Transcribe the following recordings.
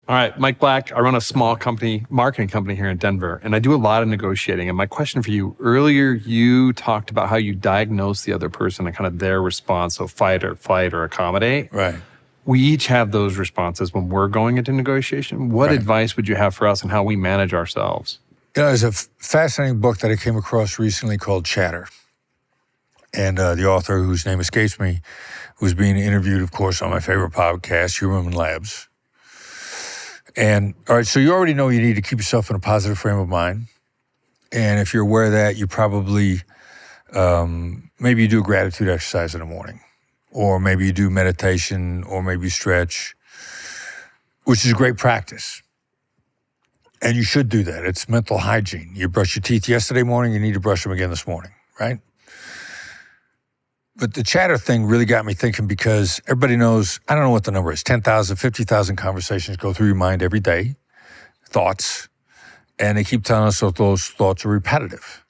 All right, Mike Black. I run a small marketing company here in Denver, and I do a lot of negotiating. And my question for you, earlier you talked about how you diagnose the other person and kind of their response, so fight or flight or accommodate. Right. We each have those responses when we're going into negotiation. What advice would you have for us on how we manage ourselves? There's a fascinating book that I came across recently called Chatter. And the author, whose name escapes me, was being interviewed, of course, on my favorite podcast, Human Labs. And, all right, so you already know you need to keep yourself in a positive frame of mind. And if you're aware of that, you probably, maybe you do a gratitude exercise in the morning. Or maybe you do meditation, or maybe you stretch, which is great practice. And you should do that. It's mental hygiene. You brushed your teeth yesterday morning, you need to brush them again this morning, right? But the Chatter thing really got me thinking because everybody knows, I don't know what the number is, 10,000, 50,000 conversations go through your mind every day, thoughts, and they keep telling us that those thoughts are repetitive.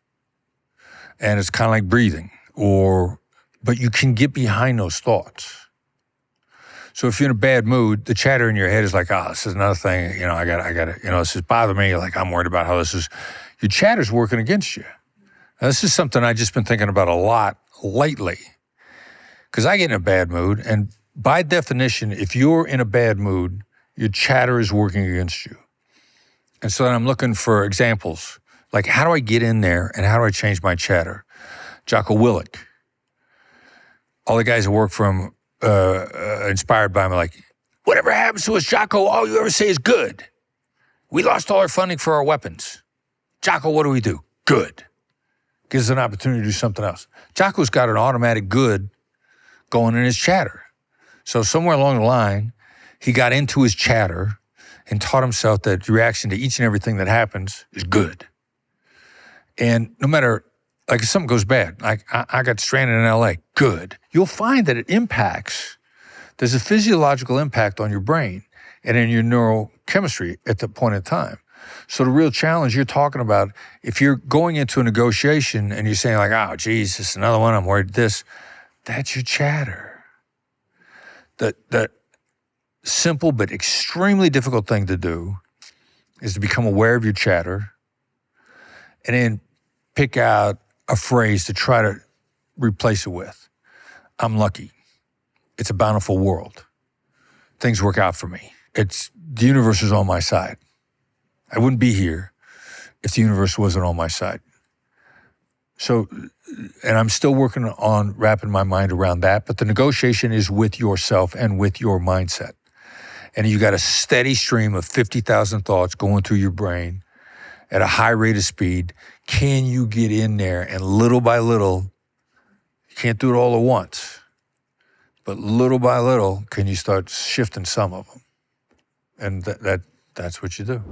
And it's kind of like breathing, but you can get behind those thoughts. So if you're in a bad mood, the chatter in your head is like, this is another thing, I gotta, this is bothering me, like I'm worried about how this is, your chatter's working against you. Now, this is something I've just been thinking about a lot lately. Because I get in a bad mood, and by definition, if you're in a bad mood, your chatter is working against you. And so then I'm looking for examples, like how do I get in there and how do I change my chatter? Jocko Willink, all the guys that work for him, inspired by him, are like, whatever happens to us, Jocko, all you ever say is good. We lost all our funding for our weapons. Jocko, what do we do? Good. Gives us an opportunity to do something else. Jocko's got an automatic good going in his chatter. So somewhere along the line, he got into his chatter and taught himself that the reaction to each and everything that happens is good. And no matter, like if something goes bad, like I got stranded in LA, good. You'll find that it impacts, there's a physiological impact on your brain and in your neurochemistry at that point in time. So the real challenge you're talking about, if you're going into a negotiation and you're saying like, oh, geez, this is another one, I'm worried this, that's your chatter. That simple but extremely difficult thing to do is to become aware of your chatter and then pick out a phrase to try to replace it with. I'm lucky. It's a bountiful world. Things work out for me. The universe is on my side. I wouldn't be here if the universe wasn't on my side. So, and I'm still working on wrapping my mind around that, but the negotiation is with yourself and with your mindset. And you got a steady stream of 50,000 thoughts going through your brain at a high rate of speed. Can you get in there and little by little, you can't do it all at once, but little by little, can you start shifting some of them? And that's what you do.